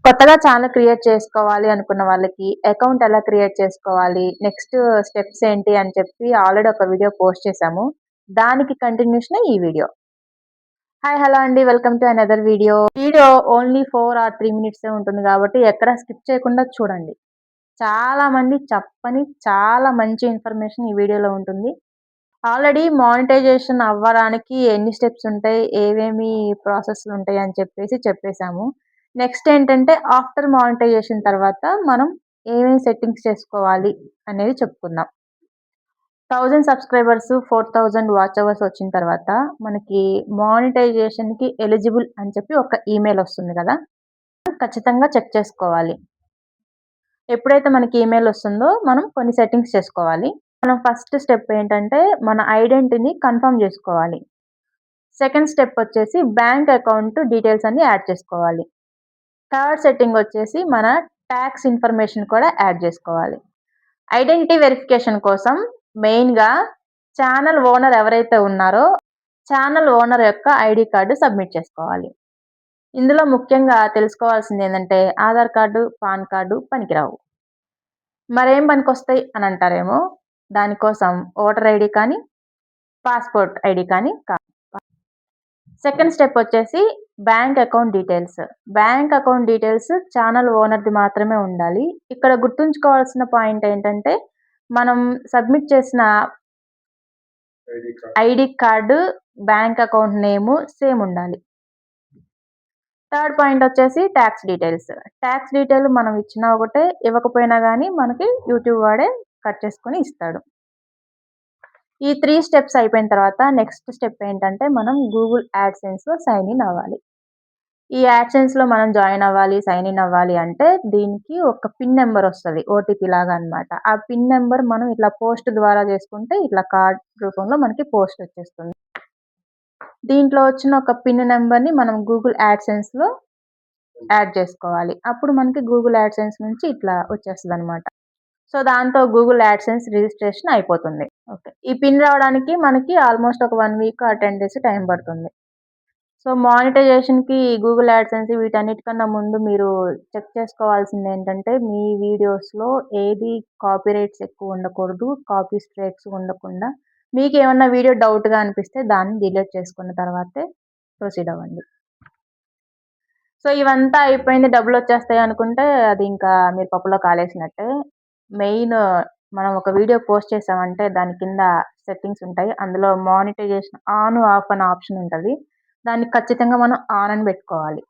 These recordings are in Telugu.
కొత్తగా ఛానెల్ క్రియేట్ చేసుకోవాలి అనుకున్న వాళ్ళకి అకౌంట్ ఎలా క్రియేట్ చేసుకోవాలి, నెక్స్ట్ స్టెప్స్ ఏంటి అని చెప్పి ఆల్రెడీ ఒక వీడియో పోస్ట్ చేశాము. దానికి కంటిన్యూషనే ఈ వీడియో. హాయ్ హలో అండి. Welcome to another video. Video only 4 or 3 మినిట్సే ఉంటుంది కాబట్టి ఎక్కడ స్కిప్ చేయకుండా చూడండి. చాలా మంది చెప్పని చాలా మంచి ఇన్ఫర్మేషన్ ఈ వీడియోలో ఉంటుంది. ఆల్రెడీ మానిటైజేషన్ అవ్వడానికి ఎన్ని స్టెప్స్ ఉంటాయి, ఏవేమి ప్రాసెస్‌లు ఉంటాయి అని చెప్పేసాము. నెక్స్ట్ ఏంటంటే ఆఫ్టర్ మానిటైజేషన్ తర్వాత మనం ఏమేమి సెట్టింగ్స్ చేసుకోవాలి అనేది చెప్పుకుందాం. 1000 సబ్స్క్రైబర్స్, 4000 వాచ్ అవర్స్ వచ్చిన తర్వాత మనకి మానిటైజేషన్‌కి ఎలిజిబుల్ అని చెప్పి ఒక ఈమెయిల్ వస్తుంది కదా! ఖచ్చితంగా చెక్ చేసుకోవాలి. ఎప్పుడైతే మనకి ఈమెయిల్ వస్తుందో మనం కొన్ని సెట్టింగ్స్ చేసుకోవాలి. మనం ఫస్ట్ స్టెప్ ఏంటంటే మన ఐడెంటిటీని కన్ఫర్మ్ చేసుకోవాలి. సెకండ్ స్టెప్ వచ్చేసి బ్యాంక్ అకౌంట్ డీటెయిల్స్ అన్ని యాడ్ చేసుకోవాలి. థర్డ్ సెట్టింగ్ వచ్చేసి మన టాక్స్ ఇన్ఫర్మేషన్ కూడా యాడ్ చేసుకోవాలి. ఐడెంటిటీ వెరిఫికేషన్ కోసం మెయిన్‌గా ఛానల్ ఓనర్ ఎవరైతే ఉన్నారో ఛానల్ ఓనర్ యొక్క ఐడీ కార్డ్ సబ్మిట్ చేసుకోవాలి. ఇందులో ముఖ్యంగా తెలుసుకోవాల్సింది ఏందంటే ఆధార్ కార్డు, పాన్ కార్డు పనికిరావు. మరేం పనికొస్తాయి అని అంటారేమో, దానికోసం ఓటర్ ఐడీ కానీ, పాస్‌పోర్ట్ ఐడీ కానీ సెకండ్ స్టెప్ వచ్చేసి bank account details. Bank account details channel ఓనర్‌ది మాత్రమే ఉండాలి. ఇక్కడ గుర్తుంచుకోవాల్సిన పాయింట్ ఏంటంటే, మనం సబ్మిట్ చేసిన ID card, bank account name same ఉండాలి. థర్డ్ పాయింట్ వచ్చేసి టాక్స్ డీటెయిల్స్. టాక్స్ డీటెయిల్ మనం ఇచ్చినా ఒకటే, ఇవ్వకపోయినా గానీ మనకి యూట్యూబ్ వాడే కట్ చేసుకొని ఇస్తాడు. ఈ 3 స్టెప్స్ అయిపోయిన తర్వాత నెక్స్ట్ స్టెప్ ఏంటంటే మనం గూగుల్ యాడ్‌సెన్స్‌లో సైన్ ఇన్ అవ్వాలి. ఈ యాడ్‌సెన్స్‌లో మనం జాయిన్ అవ్వాలి, సైన్ ఇన్ అవ్వాలి అంటే దీనికి ఒక పిన్ నంబర్ వస్తది. ఓటీపీ లాగా అన్నమాట. ఆ పిన్ నంబర్ మనం ఇట్లా పోస్ట్ ద్వారా చేసుకుంటే ఇట్లా కార్డ్ రూపంలో మనకి పోస్ట్ వచ్చేస్తుంది. దీంట్లో వచ్చిన ఒక పిన్ నంబర్‌ని మనం గూగుల్ యాడ్‌సెన్స్‌లో యాడ్ చేసుకోవాలి. అప్పుడు మనకి గూగుల్ యాడ్‌సెన్స్ నుంచి ఇట్లా వచ్చేస్తదన్నమాట. సో, దాంతో గూగుల్ యాడ్‌సెన్స్ రిజిస్ట్రేషన్ అయిపోతుంది. ఓకే. ఈ పిన్ రావడానికి మనకి ఆల్‌మోస్ట్ ఒక 1 వీక్ ఆర్ 10 డేస్ టైం పడుతుంది. సో, మానిటైజేషన్‌కి గూగుల్ యాడ్‌సెన్స్ వీటన్నిటికన్నా ముందు మీరు చెక్ చేసుకోవాల్సిందేంటంటే, మీ వీడియోస్‌లో ఏది కాపీరైట్స్ ఎక్కువ ఉండకూడదు. కాపీ స్ట్రైక్స్ ఉండకుండా మీకేమన్నా వీడియో డౌట్‌గా అనిపిస్తే దాన్ని డిలీట్ చేసుకున్న తర్వాతే ప్రొసీడ్ అవ్వండి. సో, ఇవంతా అయిపోయింది డబ్బులొచ్చేస్తాయి అనుకుంటే అది ఇంకా మీరు పప్పులో కాలేసినట్టే. మెయిన్ మనం ఒక వీడియో పోస్ట్ చేసామంటే దాని కింద సెట్టింగ్స్ ఉంటాయి. అందులో మానిటైజేషన్ ఆన్, ఆఫ్ అని ఆప్షన్ ఉంటది. దాన్ని ఖచ్చితంగా మనం ఆన్ అని పెట్టుకోవాలి.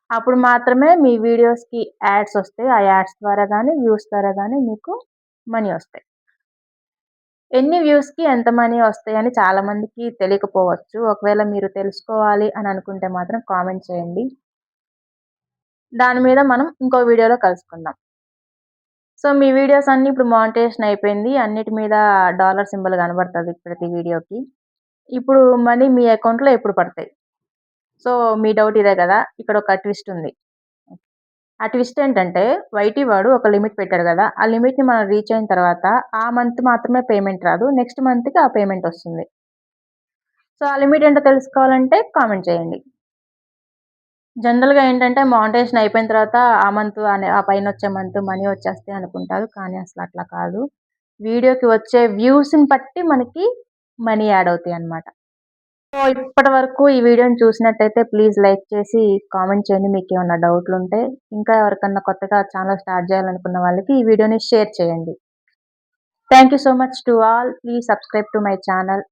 అప్పుడు మాత్రమే మీ వీడియోస్‌కి యాడ్స్ వస్తాయి. ఆ యాడ్స్ ద్వారా గానీ, వ్యూస్ ద్వారా గానీ మీకు మనీ వస్తాయి. ఎన్ని వ్యూస్‌కి ఎంత మనీ వస్తాయని చాలా మందికి తెలియకపోవచ్చు. ఒకవేళ మీరు తెలుసుకోవాలి అని అనుకుంటే మాత్రం కామెంట్ చేయండి. దాని మీద మనం ఇంకో వీడియోలో కలుసుకుందాం. సో, మీ వీడియోస్ అన్నీ ఇప్పుడు మానిటైజేషన్ అయిపోయింది. అన్నిటి మీద డాలర్ సింబల్ కనబడతది ప్రతి వీడియోకి. ఇప్పుడు మనీ మీ అకౌంట్‌లో ఎప్పుడు పడతాయి? సో, మీ డౌట్ ఇదే కదా! ఇక్కడ ఒక ట్విస్ట్ ఉంది. ఆ ట్విస్ట్ ఏంటంటే వైటీ వాడు ఒక లిమిట్ పెట్టాడు కదా! ఆ లిమిట్‌ని మనం రీచ్ అయిన తర్వాత ఆ మంత్ మాత్రమే పేమెంట్ రాదు. నెక్స్ట్ మంత్‌కి ఆ పేమెంట్ వస్తుంది. సో, ఆ లిమిట్ ఏంటో తెలుసుకోవాలంటే కామెంట్ చేయండి. జనరల్‌గా ఏంటంటే మానిటైజేషన్ అయిపోయిన తర్వాత ఆ మంత్ ఆ పైనొచ్చే మంత్ మనీ వచ్చేస్తాయి అనుకుంటారు. కానీ అసలు అట్లా కాదు. వీడియోకి వచ్చే వ్యూస్‌ని బట్టి మనకి మనీ యాడ్ అవుతాయన్నమాట. సో, ఇప్పటి వరకు ఈ వీడియోని చూసినట్టయితే ప్లీజ్ లైక్ చేసి కామెంట్ చేయండి మీకేమన్నా డౌట్‌లుంటే. ఇంకా ఎవరికన్నా కొత్తగా ఛానెల్ స్టార్ట్ చేయాలనుకున్న వాళ్ళకి ఈ వీడియోని షేర్ చేయండి. Thank you so much to all. Please subscribe to my channel.